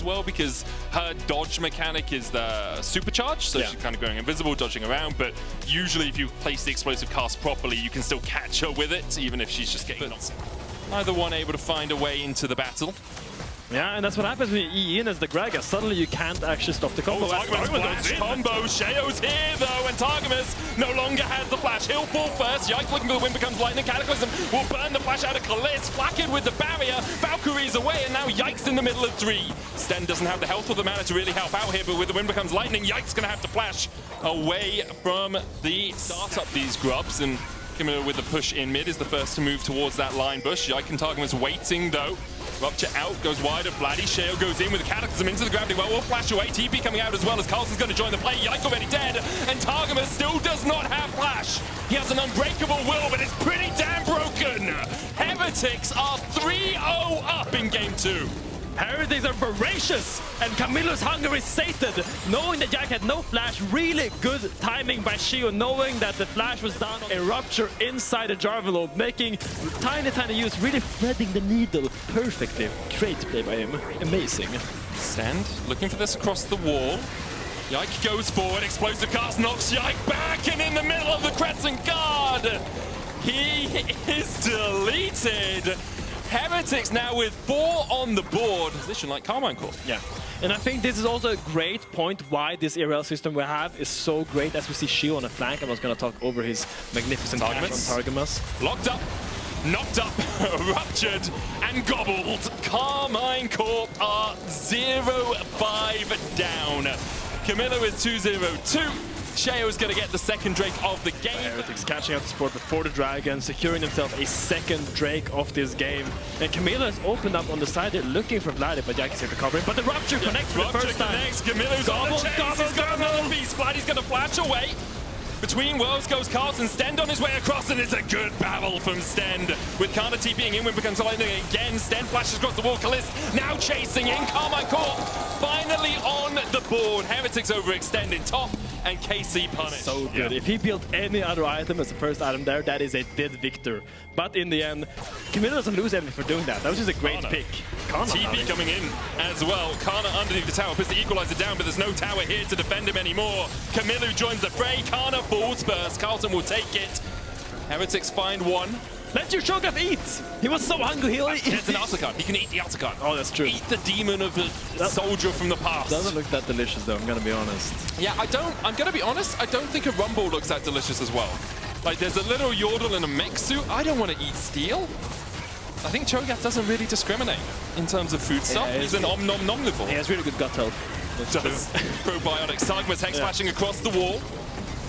well because her dodge mechanic is the supercharge, so she's kind of going invisible, dodging around, but usually if you place the explosive cast properly, you can still catch her with it, even if she's just getting knocked. Neither one able to find a way into the battle. Yeah, and that's what happens when you E in as the Gragas. Suddenly you can't actually stop the combo. Targamas flash combo. Sheo's here though, and Targamas no longer has the flash. He'll fall first. Yike looking for the win, becomes lightning. Cataclysm will burn the flash out of Caliste. Flakked with the barrier. Valkyrie's away, and now Yike's in the middle of 3. Stend doesn't have the health or the mana to really help out here, but with the win becomes lightning, Yike's gonna have to flash away from the startup these grubs, and Kamiloo with the push in mid is the first to move towards that line bush. Yike and Targamas waiting though. Rupture out, goes wide of Vladi. Sheo goes in with the Cataclysm into the gravity well. Will flash away. TP coming out as well as Carlsen's going to join the play. Yike already dead, and Targamas still does not have flash. He has an unbreakable will, but it's pretty damn broken. Heretics are 3-0 up in game 2. Heretics are voracious, and Kamiloo's hunger is sated. Knowing that Yike had no flash, really good timing by Sheo, knowing that the flash was down on a rupture inside the Jarvan, making tiny use, really threading the needle perfectly. Great play by him, amazing. Stend looking for this across the wall. Yike goes forward, explosive cast knocks Yike back, and in the middle of the Crescent Guard, he is deleted. Heretics now with 4 on the board, position like Carmine Corp. Yeah, and I think this is also a great point why this ERL system we have is so great, as we see Sheo on the flank. I was going to talk over his magnificent dash on Targamas. Locked up, knocked up, ruptured, and gobbled. Carmine Corp are 0-5 down. Kamiloo is 2-0-2. Sheo's going to get the second Drake of the game. Heretics catching up the support before the Dragon, securing himself a second Drake of this game. And Kamiloo has opened up on the side there, looking for Vladi, but Yike is here to cover it. But the Rupture connects for the first time. Kamiloo's on the chase. He's got another piece. Vladi's going to flash away. Between worlds goes Carlsen. Stend on his way across, and it's a good battle from Stend. With Canna TPing in, when becomes lightning again. Stend flashes across the wall. Caliste now chasing in. Carmine Corp finally on the board. Heretics overextended top, and KC punished. So good. If he built any other item as the first item there, that is a dead Viktor. But in the end, Kamiloo doesn't lose anything for doing that. That was just a great pick. Canna TP coming in as well. Canna underneath the tower, puts the equalizer down, but there's no tower here to defend him anymore. Kamiloo joins the fray. Canna falls first. Carlsen will take it. Heretics find 1. Let your Cho'Gath eat! He was so hungry, he'll eat. It's an Artican. He can eat the Artican. Oh, that's true. Eat the demon of the soldier from the past. Doesn't look that delicious though, I'm gonna be honest. Yeah, I'm gonna be honest, I don't think a Rumble looks that delicious as well. Like, there's a little Yordle in a mech suit. I don't want to eat steel. I think Cho'Gath doesn't really discriminate in terms of food stuff. He's an omnomnivore. He has really good gut health. Does. Probiotics. Targamas hex flashing across the wall.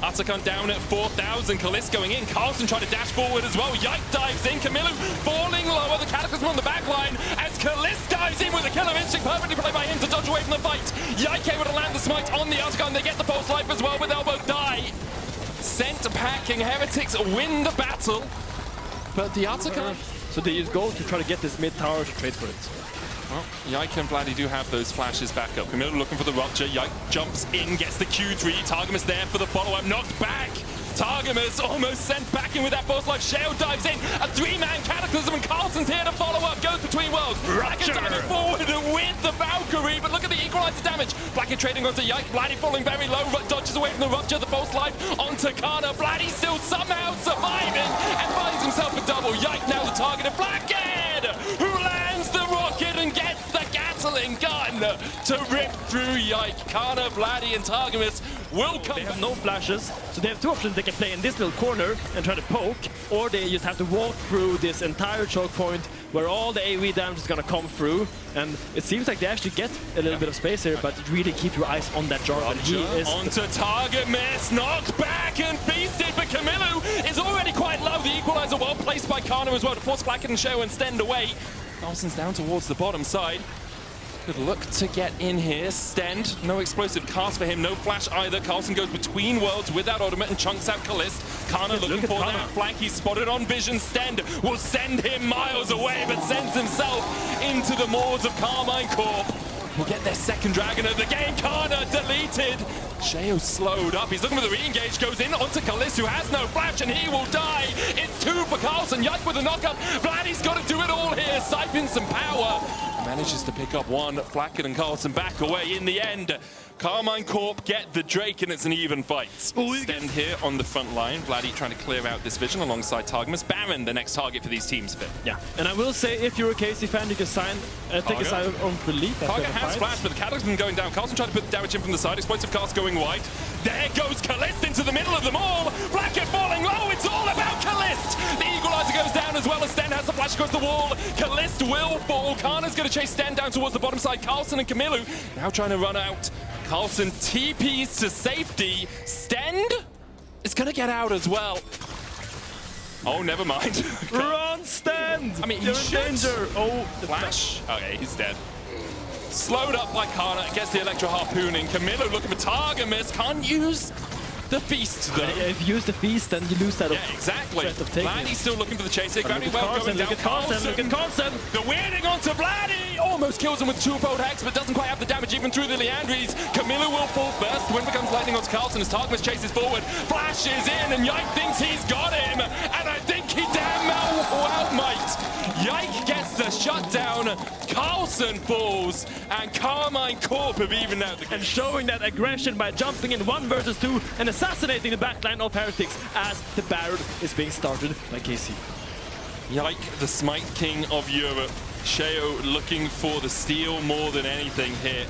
Artican down at 4,000. Caliste going in. Carlsen trying to dash forward as well. Yike dives in. Kamiloo falling lower. The Cataclysm on the back line as Caliste dives in with a killer instinct. Perfectly played by him to dodge away from the fight. Yike able to land the smite on the Artican. They get the pulse life as well with elbow die. Sent packing. Heretics win the battle. But the Artican... So they use gold to try to get this mid tower to trade for it. Well, Yike and Vladi do have those flashes back up. Kamiloo looking for the rupture. Yike jumps in, gets the Q3. Targamas there for the follow-up. Knocked back. Targamas almost sent back in with that force life. Sheo dives in. A 3-man Cataclysm, and Carlsen's here to follow up. Goes between worlds. Flakked diving forward with the Valkyrie, but look at the equalizer damage. Flakked trading onto Yike. Vladi falling very low. Dodges away from the rupture. The false life onto Canna. Vladi still somehow surviving and finds himself a double. Yike now the target of Flakked, who lands the rocket and gets the Gatling gun to rip through Yike. Canna, Vladi, and Targamas will come. They have no flashes, so they have 2 options. They can play in this little corner and try to poke, or they just have to walk through this entire choke point where all the AoE damage is going to come through. And it seems like they actually get a little bit of space here, but really keep your eyes on that Jarvan. He is onto Targamas, knocked back and feasted, but Kamiloo is already quite low. The equalizer well placed by Canna as well to force Flakked and Sheo and Stend away. Carlsen's down towards the bottom side. Good look to get in here. Stend, no explosive cast for him, no flash either. Carlsen goes between worlds with that ultimate and chunks out Caliste. Canna looking for that flank. He's spotted on vision. Stend will send him miles away, but sends himself into the maws of Carmine Corp. Will get their second dragon of the game. Canna deleted. Sheo slowed up. He's looking for the re-engage. Goes in onto Caliste, who has no flash, and he will die. It's 2 for Carlsen. Yike with a knockup. Vladi's got to do it all here. Siphon some power. Manages to pick up one. Flakked and Carlsen back away in the end. Karmine Corp get the Drake, and it's an even fight. Stend here on the front line. Vladi trying to clear out this vision alongside Targamas. Baron, the next target for these teams, Fit. Yeah, and I will say, if you're a KC fan, you can take a side of belief. Target has flash, but the Cataclysm going down. Carlsen trying to put the damage in from the side. Explosive cast going wide. There goes Caliste into the middle of them all. Flakked falling low. It's all about Caliste. The equalizer goes down as well as Stend has the flash across the wall. Caliste will fall. Canna's going to chase Stend down towards the bottom side. Carlsen and Kamiloo now trying to run out. Carlsen TPs to safety. Stend is going to get out as well. Oh, never mind. Run, Stend! I mean, you're in danger. Oh, flash. Okay, he's dead. Slowed up by Canna, gets the Electro Harpoon in. Kamiloo looking for Targamas, can't use the feast though. If you use the feast, then you lose that. Yeah, exactly. Vladi's still looking for the chase here. Gravity well going down. Look at Carlsen. The weirding onto Vladi. Almost kills him with 2-fold hex, but doesn't quite have the damage even through the Leandries. Kamiloo will fall first. Wind becomes lightning onto Carlsen as Targamas chases forward. Flashes in, and Yike thinks he's got him. And I think he damn well might. Yike gets the shutdown. Carlsen falls, and Karmine Corp have evened out the game. And showing that aggression by jumping in 1 versus 2 and assassinating the backline of Heretics as the Baron is being started by KC. Yike, the Smite King of Europe. Sheo looking for the steal more than anything here.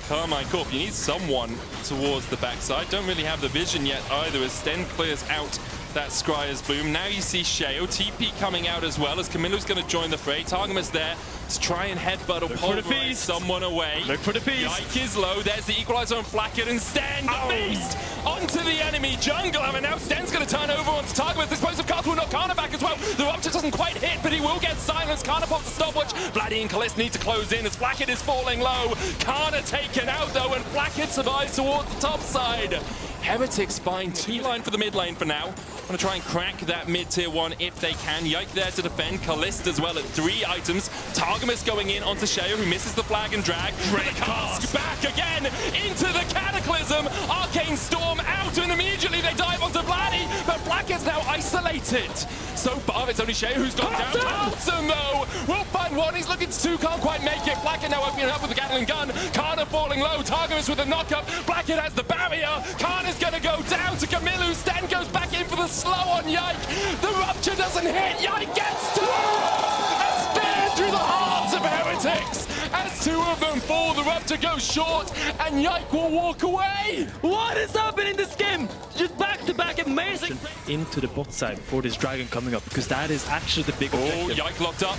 Karmine Corp, you need someone towards the backside. Don't really have the vision yet either as Stend clears out that Scryer's Bloom. Now you see Sheo, TP coming out as well as Kamiloo's going to join the fray. Targamas there to try and headbutt or pulverize someone away. Look for the feast. Yike is low. There's the equalizer on Flakked and Stend. Feast onto the enemy jungle. And now Stend's going to turn over onto Targamas. The explosive cast will knock Canna back as well. The rupture doesn't quite hit, but he will get silenced. Canna pops the stopwatch. Vladi and Caliste need to close in as Flakked is falling low. Canna taken out though, and Flakked survives towards the top side. Heretics find 2 line for the mid lane for now. Want to try and crack that mid tier 1 if they can. Yike there to defend. Caliste as well at 3 items. Targamas going in onto Sheo, who misses the flag and drag. Great cast back again into the Cataclysm. Arcane Storm out, and immediately they dive onto Vladi. But Flakked's now isolated. So far, it's only Sheo who's gone down. Carlsen though will find 1. He's looking to 2, can't quite make it. Flakked now opening up with the Gatling gun. Canna falling low. Targamas with a knockup. Flakked has the barrier. Canna's going to go down to Kamiloo. Stend goes back in for the slow on Yike. The rupture doesn't hit. Yike gets 2. A spear through the hearts of Heretics. As 2 of them fall, the rupture goes short, and Yike will walk away. What is happening in this game? Just back-to-back amazing. Into the bot side for this dragon coming up, because that is actually the big objective. Yike locked up.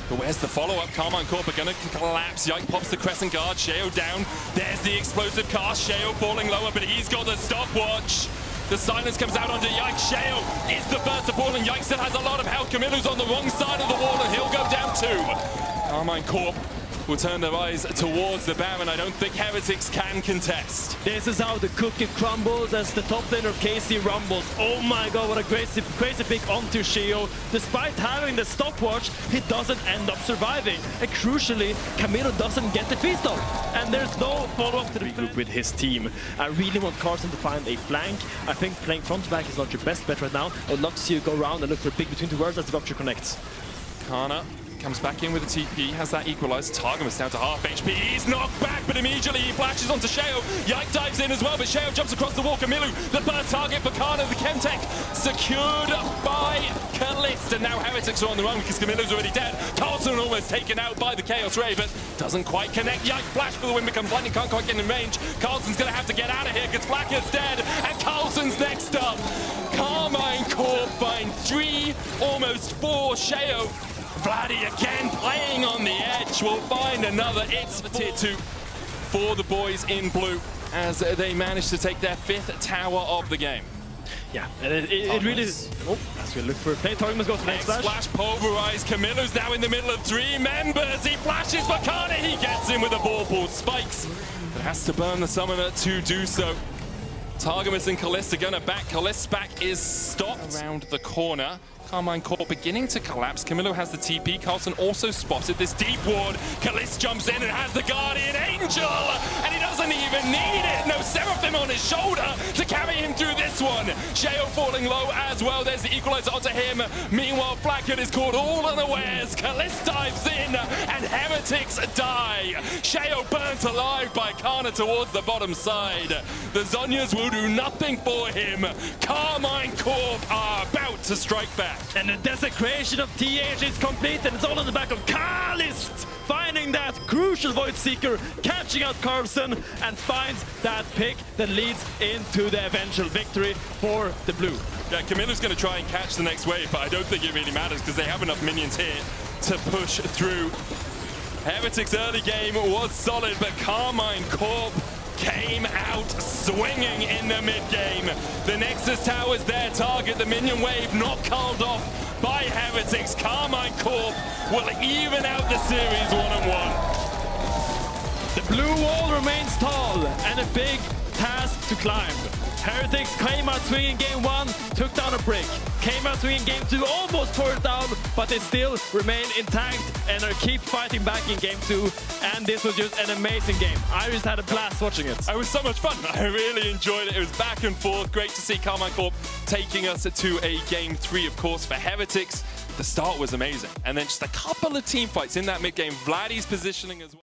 But where's the follow-up? Karmine Corp are going to collapse. Yike pops the crescent guard. Sheo down. There's the explosive cast. Sheo falling lower, but he's got the stopwatch. The silence comes out onto Yike. Sheo is the first to fall, and Yike still has a lot of health. Kamiloo's on the wrong side of the wall, and he'll go down too. Karmine Corp will turn their eyes towards the Baron. I don't think Heretics can contest. This is how the cookie crumbles as the top laner of KC rumbles. Oh my god, what a crazy pick onto Sheo. Despite having the stopwatch, he doesn't end up surviving. And crucially, Kamiloo doesn't get the feast off. And there's no follow-up to the group with his team. I really want Carlsen to find a flank. I think playing front to back is not your best bet right now. I would love to see you go around and look for a pick between 2 words as the rupture connects. Canna comes back in with a TP, has that equalized. Targamas down to half HP. He's knocked back, but immediately he flashes onto Sheo. Yike dives in as well, but Sheo jumps across the wall. Kamiloo, the first target for Canna, the Chemtech, secured by Caliste. And now Heretics are on the run because Kamiloo's already dead. Carlsen almost taken out by the Chaos Ray, but doesn't quite connect. Yike flash for the win becomes lightning, can't quite get in range. Carlsen's going to have to get out of here because Flakked's dead, and Carlsen's next up. Karmine Corp find 3, almost 4. Sheo. Vladi again playing on the edge. Will find another. It's for tier 2 for the boys in blue as they manage to take their 5th tower of the game. Yeah, and it really is. Oh, as we look for a play, Targamas goes for the next flash. Pulverized. Kamiloo's now in the middle of 3 members. He flashes for Canna. He gets in with a ball pool. Spikes, but has to burn the summoner to do so. Targamas and Caliste are going to back. Caliste's back is stopped around the corner. Carmine Corp beginning to collapse. Kamiloo has the TP. Carlsen also spotted this deep ward. Caliste jumps in and has the Guardian Angel, and he doesn't even need it. No Seraphim on his shoulder to carry him through this one. Sheo falling low as well. There's the equalizer onto him. Meanwhile, Flakked is caught all unawares. Caliste dives in, and Heretics die. Sheo burnt alive by Canna towards the bottom side. The Zhonyas will do nothing for him. Karmine Corp are about to strike back. And the desecration of TH is complete, and it's all on the back of Caliste, finding that crucial Void Seeker, catching out Carlsen, and finds that pick that leads into the eventual victory for the blue. Yeah, Kamiloo's going to try and catch the next wave, but I don't think it really matters because they have enough minions here to push through. Heretics' early game was solid, but Karmine Corp came out swinging in the mid-game. The Nexus Tower is their target. The minion wave not called off by Heretics. Karmine Corp will even out the series 1-1. The blue wall remains tall and a big task to climb. Heretics came out swinging game 1, took down a brick. Came out swinging game 2, almost tore it down, but they still remain intact and keep fighting back in game 2. And this was just an amazing game. I just had a blast watching it. It was so much fun. I really enjoyed it. It was back and forth. Great to see Karmine Corp taking us to a game 3, of course, for Heretics. The start was amazing. And then just a couple of team fights in that mid game. Vladi's positioning as well.